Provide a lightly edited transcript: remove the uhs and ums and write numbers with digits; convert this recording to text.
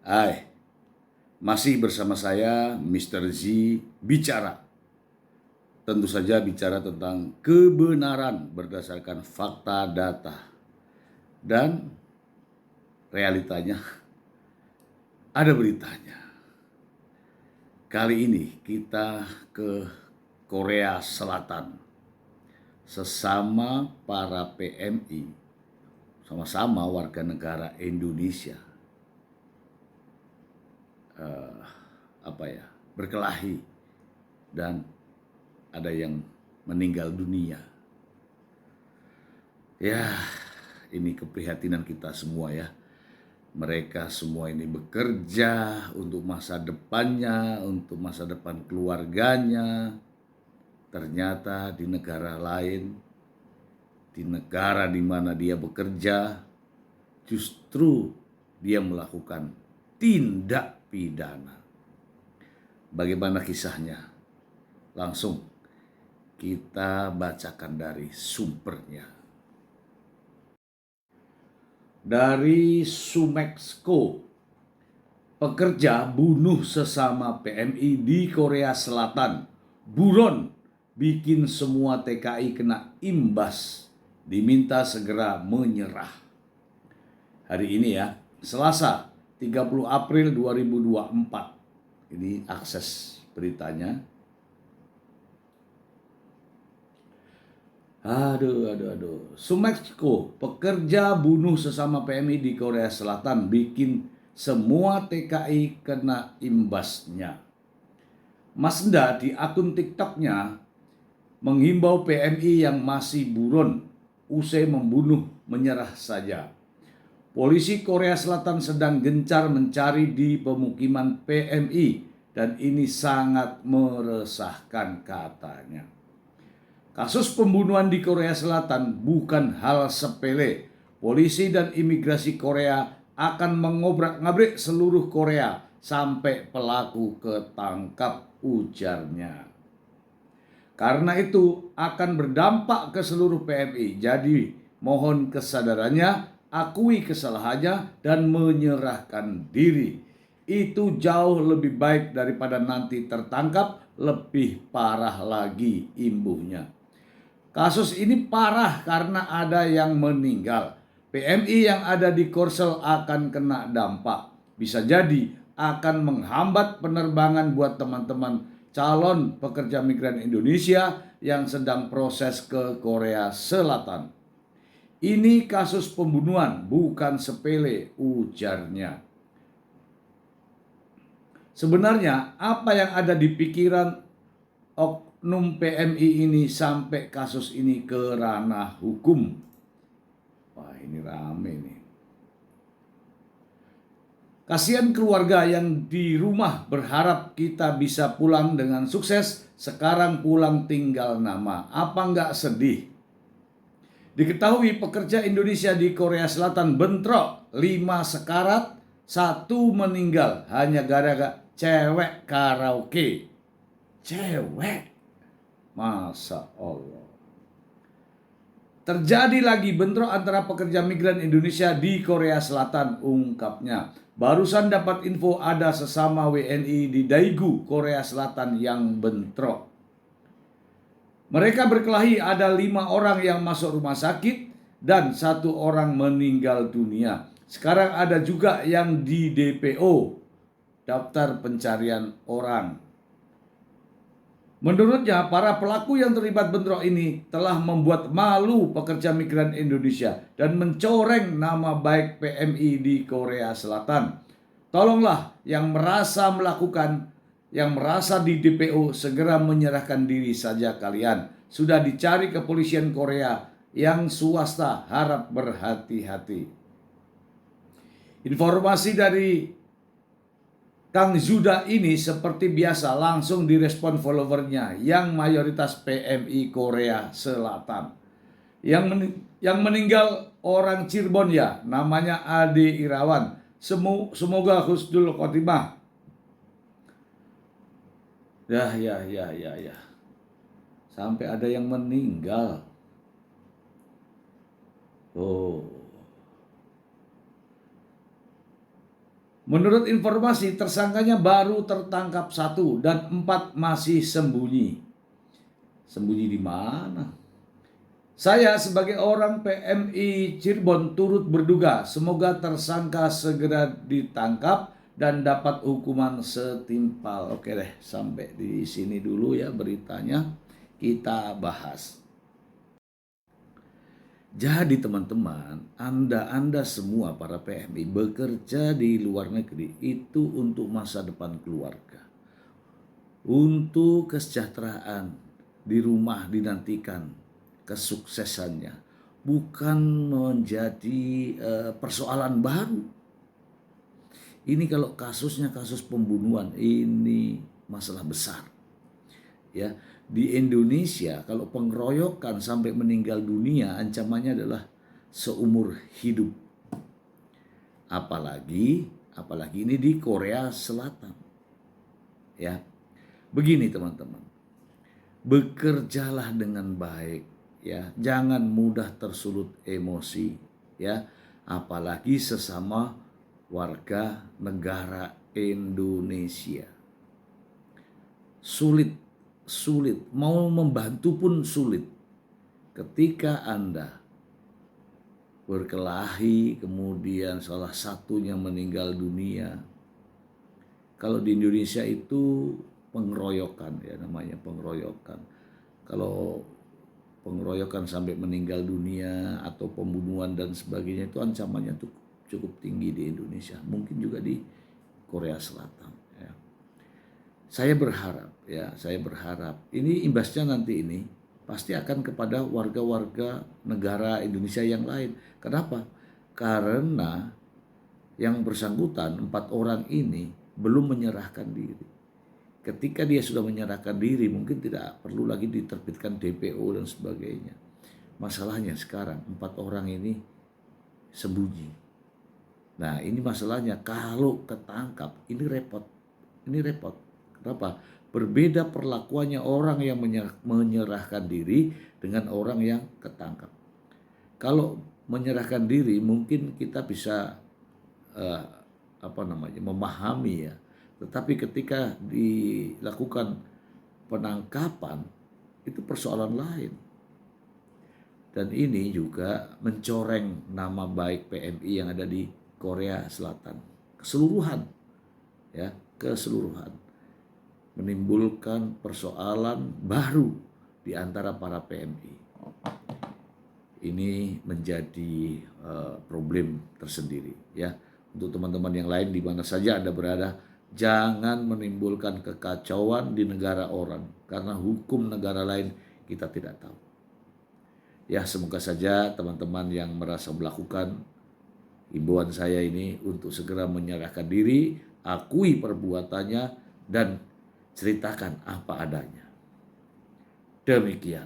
Hai, masih bersama saya Mr. Z bicara. Tentu saja bicara tentang kebenaran berdasarkan fakta data. Dan realitanya ada beritanya. Kali ini kita ke Korea Selatan. Sesama para PMI, sama-sama warga negara Indonesia. Berkelahi dan ada yang meninggal dunia. Ya, ini keprihatinan kita semua ya. Mereka semua ini bekerja untuk masa depannya, untuk masa depan keluarganya. Ternyata di negara lain, di negara di mana dia bekerja, justru dia melakukan tindak pidana. Bagaimana kisahnya? Langsung kita bacakan dari sumbernya. Dari Sumexco, pekerja bunuh sesama PMI di Korea Selatan. Buron bikin semua TKI kena imbas, diminta segera menyerah. Hari ini ya, Selasa 30 April 2024. Ini akses beritanya. Aduh. Sumexco, pekerja bunuh sesama PMI di Korea Selatan bikin semua TKI kena imbasnya. Masda di akun TikToknya menghimbau PMI yang masih buron usai membunuh menyerah saja. Polisi Korea Selatan sedang gencar mencari di pemukiman PMI dan ini sangat meresahkan katanya. Kasus pembunuhan di Korea Selatan bukan hal sepele. Polisi dan imigrasi Korea akan mengobrak-ngabrik seluruh Korea sampai pelaku ketangkap, ujarnya. Karena itu akan berdampak ke seluruh PMI. Jadi mohon kesadarannya, akui kesalahannya dan menyerahkan diri. Itu jauh lebih baik daripada nanti tertangkap, lebih parah lagi, imbuhnya. Kasus ini parah karena ada yang meninggal. PMI yang ada di Korsel akan kena dampak. Bisa jadi akan menghambat penerbangan buat teman-teman calon pekerja migran Indonesia yang sedang proses ke Korea Selatan. Ini kasus pembunuhan bukan sepele, ujarnya. Sebenarnya apa yang ada di pikiran oknum PMI ini sampai kasus ini ke ranah hukum? Wah, ini rame nih. Kasihan keluarga yang di rumah berharap kita bisa pulang dengan sukses, sekarang pulang tinggal nama. Apa nggak sedih? Diketahui pekerja Indonesia di Korea Selatan bentrok, 5 sekarat, 1 meninggal hanya gara-gara cewek karaoke. Cewek? Masa Allah. Terjadi lagi bentrok antara pekerja migran Indonesia di Korea Selatan, ungkapnya. Barusan dapat info ada sesama WNI di Daegu, Korea Selatan yang bentrok. Mereka berkelahi, ada 5 orang yang masuk rumah sakit dan 1 orang meninggal dunia. Sekarang ada juga yang di DPO, daftar pencarian orang. Menurutnya, para pelaku yang terlibat bentrok ini telah membuat malu pekerja migran Indonesia dan mencoreng nama baik PMI di Korea Selatan. Tolonglah yang merasa di DPO segera menyerahkan diri saja kalian. Sudah dicari kepolisian Korea, yang swasta harap berhati-hati. Informasi dari Kang Zuda ini seperti biasa langsung direspon followernya yang mayoritas PMI Korea Selatan. Yang meninggal orang Cirebon ya, namanya Ade Irawan. Semoga husnul khotimah. Ya. Sampai ada yang meninggal. Oh. Menurut informasi, tersangkanya baru tertangkap 1 dan 4 masih sembunyi. Sembunyi di mana? Saya sebagai orang PMI Cirebon turut berduga semoga tersangka segera ditangkap dan dapat hukuman setimpal. Oke deh, sampai di sini dulu ya beritanya. Kita bahas. Jadi teman-teman, Anda semua para PMI bekerja di luar negeri itu untuk masa depan keluarga. Untuk kesejahteraan di rumah dinantikan kesuksesannya. Bukan menjadi persoalan baru. Ini kalau kasusnya kasus pembunuhan, ini masalah besar. Ya, di Indonesia kalau pengeroyokan sampai meninggal dunia ancamannya adalah seumur hidup. Apalagi ini di Korea Selatan. Ya. Begini teman-teman. Bekerjalah dengan baik ya. Jangan mudah tersulut emosi ya. Apalagi sesama warga negara Indonesia. Sulit, mau membantu pun sulit. Ketika Anda berkelahi, kemudian salah satunya meninggal dunia. Kalau di Indonesia itu pengeroyokan ya, namanya pengeroyokan. Kalau pengeroyokan sampai meninggal dunia atau pembunuhan dan sebagainya itu ancamannya tuh cukup tinggi di Indonesia. Mungkin juga di Korea Selatan. Ya. Saya berharap ini imbasnya nanti ini pasti akan kepada warga-warga negara Indonesia yang lain. Kenapa? Karena yang bersangkutan 4 orang ini belum menyerahkan diri. Ketika dia sudah menyerahkan diri, mungkin tidak perlu lagi diterbitkan DPO dan sebagainya. Masalahnya sekarang 4 orang ini sembunyi. Nah ini masalahnya, kalau ketangkap ini repot. Kenapa? Berbeda perlakuannya orang yang menyerahkan diri dengan orang yang ketangkap. Kalau menyerahkan diri mungkin kita bisa memahami ya. Tetapi ketika dilakukan penangkapan itu persoalan lain. Dan ini juga mencoreng nama baik PMI yang ada di Korea Selatan. Keseluruhan. Menimbulkan persoalan baru di antara para PMI. Ini menjadi problem tersendiri ya. Untuk teman-teman yang lain di mana saja Anda berada, jangan menimbulkan kekacauan di negara orang karena hukum negara lain kita tidak tahu. Ya, semoga saja teman-teman yang merasa melakukan himbauan saya ini untuk segera menyerahkan diri, akui perbuatannya dan ceritakan apa adanya. Demikian.